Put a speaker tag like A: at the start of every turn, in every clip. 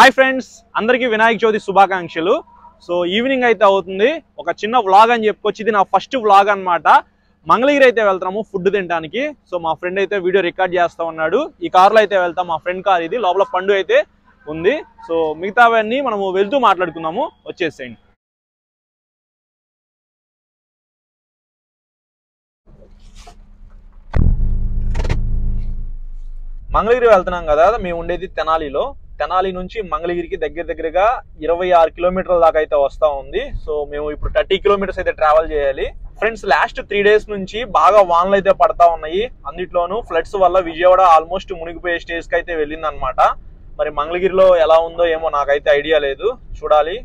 A: Hi friends, అందరికీ వినాయక చవితి శుభాకాంక్షలు. So evening అయితే అవుతుంది. ఒక చిన్న వ్లాగ్ అని చెప్పుకోవచ్చు. ఇది నా ఫస్ట్ వ్లాగ్ అన్నమాట. మంగళగిరి అయితే వెళ్తాము ఫుడ్ తినడానికి. సో మా ఫ్రెండ్ అయితే వీడియో రికార్డ్ చేస్తా ఉన్నాడు. ఈ కార్లో అయితే వెళ్తాం. మా ఫ్రెండ్ కార్ ఇది. లోపల పండు అయితే ఉంది. సో మిగతావన్నీ మనము వెళ్తూ మాట్లాడుకుందాము. వచ్చేసేయండి. మంగళగిరి వెళ్తున్నాం కదా, మేము ఉండేది తెనాలిలో. తెనాలి నుంచి మంగళగిరికి దగ్గరగా 26 కిలోమీటర్ల దాకా అయితే వస్తా ఉంది. సో మేము ఇప్పుడు 30 కిలోమీటర్స్ అయితే ట్రావెల్ చేయాలి. ఫ్రెండ్స్, లాస్ట్ 3 డేస్ నుంచి బాగా వానలు అయితే పడతా ఉన్నాయి. అందులోనూ ఫ్లడ్స్ వల్ల విజయవాడ ఆల్మోస్ట్ మునిగిపోయే స్టేజ్ కి అయితే వెళ్ళింది అనమాట. మరి మంగళగిరిలో ఎలా ఉందో ఏమో నాకైతే ఐడియా లేదు, చూడాలి.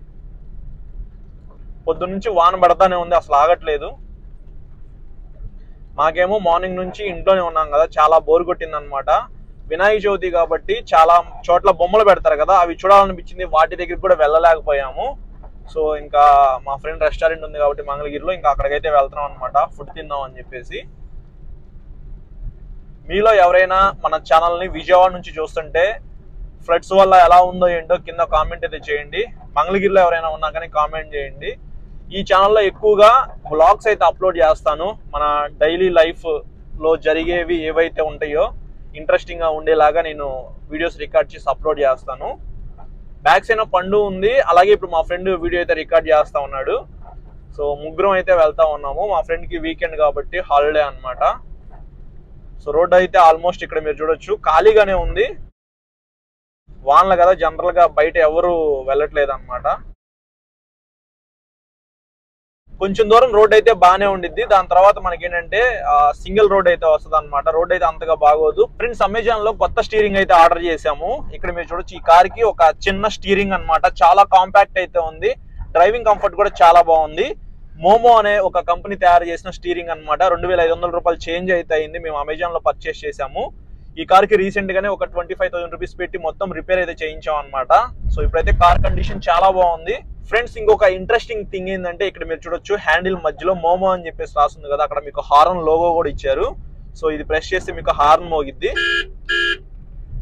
A: పొద్దు నుంచి వాన పడతానే ఉంది, అసలు ఆగట్లేదు. మాకేమో మార్నింగ్ నుంచి ఇంట్లోనే ఉన్నాం కదా, చాలా బోర్ కొట్టింది అనమాట. వినాయక చవితి కాబట్టి చాలా చోట్ల బొమ్మలు పెడతారు కదా, అవి చూడాలనిపించింది. వాటి దగ్గరికి కూడా వెళ్ళలేకపోయాము. సో ఇంకా మా ఫ్రెండ్ రెస్టారెంట్ ఉంది కాబట్టి మంగళగిరిలో, ఇంకా అక్కడికైతే వెళ్తున్నాం అనమాట, ఫుడ్ తిందాం అని చెప్పేసి. మీలో ఎవరైనా మన ఛానల్ని విజయవాడ నుంచి చూస్తుంటే ఫ్లడ్స్ వల్ల ఎలా ఉందో ఏంటో కింద కామెంట్ అయితే చేయండి. మంగళగిరిలో ఎవరైనా ఉన్నా కానీ కామెంట్ చేయండి. ఈ ఛానల్లో ఎక్కువగా బ్లాగ్స్ అయితే అప్లోడ్ చేస్తాను. మన డైలీ లైఫ్లో జరిగేవి ఏవైతే ఉంటాయో ఇంట్రెస్టింగ్గా ఉండేలాగా నేను వీడియోస్ రికార్డ్ చేసి అప్లోడ్ చేస్తాను. బ్యాక్ సైడ్ పండు ఉంది, అలాగే ఇప్పుడు మా ఫ్రెండ్ వీడియో అయితే రికార్డ్ చేస్తా ఉన్నాడు. సో ముగ్గురం అయితే వెళ్తా ఉన్నాము. మా ఫ్రెండ్కి వీకెండ్ కాబట్టి హాలిడే అనమాట. సో రోడ్ అయితే ఆల్మోస్ట్ ఇక్కడ మీరు చూడొచ్చు ఖాళీగానే ఉంది. వానలు కదా, జనరల్గా బయట ఎవరు వెళ్ళట్లేదు అనమాట. కొంచెం దూరం రోడ్ అయితే బాగానే ఉండిద్ది. దాని తర్వాత మనకి ఏంటంటే సింగిల్ రోడ్ అయితే వస్తుంది అనమాట. రోడ్ అయితే అంతగా బాగోదు. ఫ్రెండ్స్, అమెజాన్ లో కొత్త స్టీరింగ్ అయితే ఆర్డర్ చేసాము. ఇక్కడ మీరు చూడొచ్చు, ఈ కార్ కి ఒక చిన్న స్టీరింగ్ అనమాట. చాలా కాంపాక్ట్ అయితే ఉంది. డ్రైవింగ్ కంఫర్ట్ కూడా చాలా బాగుంది. మోమో అనే ఒక కంపెనీ తయారు చేసిన స్టీరింగ్ అనమాట. 2500 రూపాయలు చేంజ్ అయితే అయింది. మేము అమెజాన్ లో పర్చేస్ చేసాము. ఈ కార్ కి రీసెంట్ గానే ఒక 25,000 రూపీస్ పెట్టి మొత్తం రిపేర్ అయితే చేయించాం అనమాట. సో ఇప్పుడైతే కార్ కండిషన్ చాలా బాగుంది. ఫ్రెండ్స్, ఇంకొక ఇంట్రెస్టింగ్ థింగ్ ఏంటంటే ఇక్కడ మీరు చూడొచ్చు, హ్యాండిల్ మధ్యలో మోమో అని చెప్పేసి రాస్తుంది కదా, అక్కడ మీకు హార్న్ లోగో కూడా ఇచ్చారు. సో ఇది ప్రెస్ చేస్తే మీకు హార్న్ మోగిద్ది.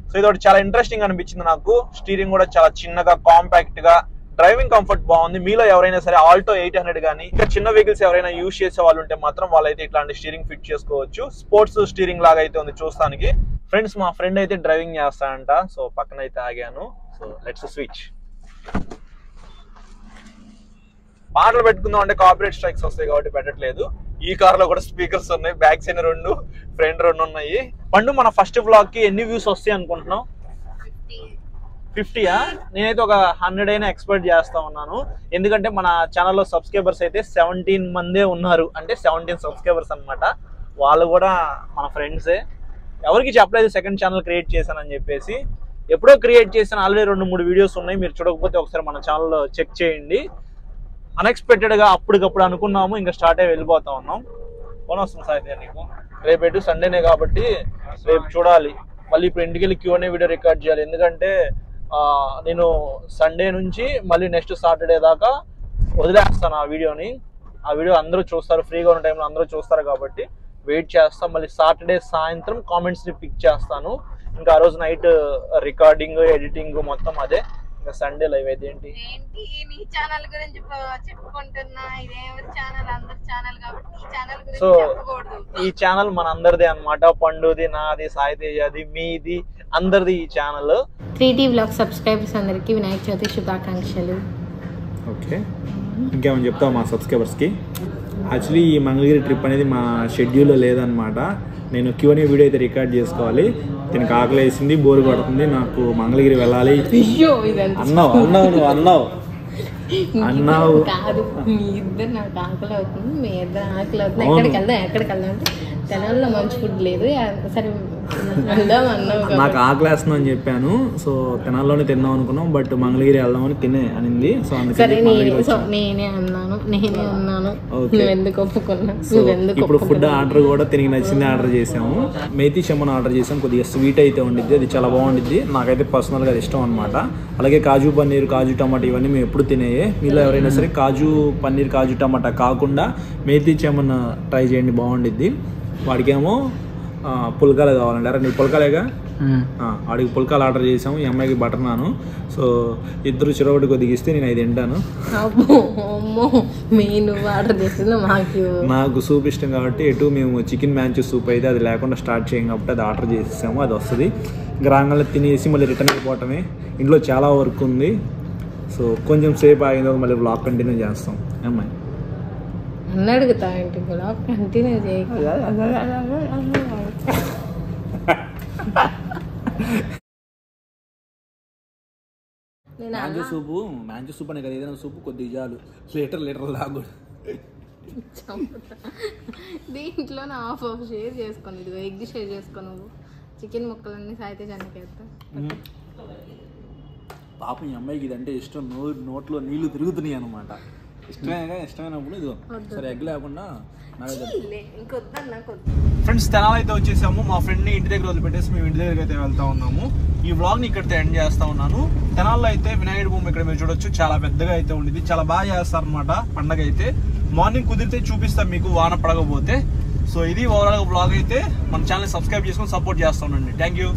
A: సో ఇది ఒకటి చాలా ఇంట్రెస్టింగ్ అనిపించింది నాకు. స్టీరింగ్ కూడా చాలా చిన్నగా కాంపాక్ట్ గా, డ్రైవింగ్ కంఫర్ట్ బాగుంది. మీలో ఎవరైనా సరే ఆల్టో 800 కానీ ఇంకా చిన్న వెహికల్స్ ఎవరైనా యూజ్ చేసే వాళ్ళు ఉంటే మాత్రం వాళ్ళైతే ఇట్లాంటి స్టీరింగ్ ఫిట్ చేసుకోవచ్చు. స్పోర్ట్స్ స్టీరింగ్ లాగా అయితే ఉంది చూస్తానికి. ఫ్రెండ్స్, మా ఫ్రెండ్ అయితే డ్రైవింగ్ చేస్తాడంట. సో పక్కన అయితే ఆగాను. So let's switch. పాటలు పెట్టుకుందాం అంటే కాపీరైట్ స్ట్రైక్స్ వస్తాయి కాబట్టి పెట్టట్లేదు. ఈ కార్ లో కూడా స్పీకర్స్ ఉన్నాయి. బ్యాక్ సైడ్ 2, ఫ్రంట్ 2 ఉన్నాయి. పండు, మన ఫస్ట్ వ్లాగ్ కి ఎన్ని వ్యూస్ వస్తాయి అనుకుంటున్నావు? 50యా? నేనైతే ఒక 100 అయినా ఎక్స్పెక్ట్ చేస్తా ఉన్నాను. ఎందుకంటే మన ఛానల్లో సబ్స్క్రైబర్స్ అయితే 17 మందే ఉన్నారు. అంటే 17 సబ్స్క్రైబర్స్ అనమాట. వాళ్ళు కూడా మన ఫ్రెండ్సే. ఎవరికి చెప్పలేదు సెకండ్ ఛానల్ క్రియేట్ చేశానని చెప్పేసి. ఎప్పుడో క్రియేట్ చేసిన ఆల్రెడీ 2-3 వీడియోస్ ఉన్నాయి. మీరు చూడకపోతే ఒకసారి మన ఛానల్లో చెక్ చేయండి. అన్ఎక్స్పెక్టెడ్ గా అప్పటికప్పుడు అనుకున్నాము, ఇంకా స్టార్ట్ అయ్యి వెళ్ళిపోతా ఉన్నాం. ఫోన్ వస్తుంది సార్ నీకు. రేపు ఎటు సండేనే కాబట్టి రేపు చూడాలి. మళ్ళీ ఇప్పుడు ఇంటికి వెళ్ళి Q&A వీడియో రికార్డ్ చేయాలి. ఎందుకంటే నేను సండే నుంచి మళ్ళీ నెక్స్ట్ సాటర్డే దాకా వదిలేస్తాను ఆ వీడియోని. ఆ వీడియో అందరూ చూస్తారు, ఫ్రీగా ఉన్న టైంలో అందరూ చూస్తారు కాబట్టి వెయిట్ చేస్తాం. మళ్ళీ సాటర్డే సాయంత్రం కామెంట్స్ ని పిక్ చేస్తాను. ఇంకా ఆ రోజు నైట్ రికార్డింగ్, ఎడిటింగ్ మొత్తం అదే. ఇంకా సండే లైవ్ అయితే ఏంటి
B: నీ ఛానల్ గురించి చెప్పుకుంటున్నా. ఇదే ఛానల్, అందరి ఛానల్ కాబట్టి ఈ ఛానల్ గురించి
A: సో
B: చెప్పకూడదు.
A: ఈ ఛానల్ మన అందరిది అనమాట. పండుది, నాది, సాయి తేజది, మీది, అందరిది ఈ ఛానల్.
C: 3D వ్లాగ్ సబ్స్క్రైబర్స్ అందరికి వినాయక చవితి శుభాకాంక్షలు.
D: ఓకే, ఇంకేమని చెప్తావు మా సబ్స్క్రైబర్స్కి? యాక్చువల్లీ ఈ మంగళగిరి ట్రిప్ అనేది మా షెడ్యూల్లో లేదనమాట. నేను Q&A వీడియో అయితే రికార్డ్ చేసుకోవాలి. దీనికి ఆకలి వేసింది, బోరు కొడుతుంది, నాకు మంగళగిరి వెళ్ళాలి అన్నావు
C: కాదు, మీ ఇద్దరు నాకు ఆకలి అవుతుంది, మీ ఇద్దరు ఆకలి అవుతుంది. ఎక్కడికి వెళ్దాం అంటే తెలంగాణలో మంచి ఫుడ్ లేదు, సరే వెళ్దాం అన్నావు.
D: నాకు ఆకలి వేస్తుంది అని చెప్పాను. సో తెనాల్లోనే తిందాం అనుకున్నాం, బట్ మంగళగిరి వెళ్దామని అనింది. సో
C: సరే నేనే అన్నాను. నువ్వెందుకు ఒప్పుకున్నా?
D: ఇప్పుడు ఫుడ్ ఆర్డర్ కూడా తిరిగి నచ్చింది ఆర్డర్ చేసాము. మేతి చెమ్మను ఆర్డర్ చేసాం. కొద్దిగా స్వీట్ అయితే ఉండిద్ది, అది చాలా బాగుండిద్ది. నాకైతే పర్సనల్గా అది ఇష్టం అనమాట. అలాగే కాజు పన్నీర్, కాజు టమాటా ఇవన్నీ మేము ఎప్పుడు తినేయే. మీలో ఎవరైనా సరే కాజు పన్నీర్, కాజు టమాటా కాకుండా మేతి చెమ్మను ట్రై చేయండి, బాగుండిద్ది. వాడికేమో పుల్కాలు కావాలండి. అరే నీ పుల్కాలేగా? ఆడికి పుల్కాలు ఆర్డర్ చేసాము, ఈ అమ్మాయికి బటర్ నాను. సో ఇద్దరు చిరొకటి కొద్దిగా ఇస్తే నేను 5 తింటాను.
C: ఆర్డర్ చేసిన
D: నాకు సూప్ ఇష్టం కాబట్టి ఎటు మేము చికెన్ మ్యాంచూ సూప్ అయితే అది లేకుండా స్టార్ట్ చేయం కాబట్టి అది ఆర్డర్ చేసేసాము. అది వస్తుంది గ్రాంగంలో తినేసి మళ్ళీ రిటర్న్ అయిపోవటమే. ఇంట్లో చాలా వర్క్ ఉంది. సో కొంచెం సేపు ఆగిన మళ్ళీ బ్లాగ్ కంటిన్యూ చేస్తాం. అమ్మాయి
C: అన్న అడుగుతా ఏంటి బ్లాగ్ కంటిన్యూ చేయకు.
D: మ్యాంచూ సూప్ అనే కదా, ఏదైనా సూప్ కొద్దిగా చాలు, లీటర్ లాగూడదు.
C: దీంట్లో నా హాఫ్ షేర్ చేసుకొని, ఇదిగో ఎగ్ షేర్ చేసుకో, నువ్వు చికెన్ ముక్కలన్నీ సాయితే చెన్నకేస్తా.
D: పాపం ఈ అమ్మాయికి ఇదంటే ఇష్టం, నోట్లో నీళ్లు తిరుగుతున్నాయి అనమాట. ఇష్టమైనప్పుడు ఇదిగో సరే ఎగ్ లేకుండా
A: ఫ్రెండ్స్ తెనాలి అయితే వచ్చేసాము. మా ఫ్రెండ్ ని ఇంటి దగ్గర వదిలిపెట్టేసి మేము ఇంటి దగ్గరికి అయితే వెళ్తా ఉన్నాము. ఈ వ్లాగ్ ని ఇక్కడితో ఎండ్ చేస్తా ఉన్నాను. తెనాల్లో అయితే వినాయకుడి బొమ్మ ఇక్కడ మీరు చూడొచ్చు, చాలా పెద్దగా అయితే ఉండేది, చాలా బాగా చేస్తారు అనమాట పండగ అయితే. మార్నింగ్ కుదిరితే చూపిస్తాం మీకు, వాన పడకపోతే. సో ఇది ఓవరాల్ వ్లాగ్ అయితే. మన ఛానల్ సబ్స్క్రైబ్ చేసుకొని సపోర్ట్ చేస్తా ఉండండి. Thank you.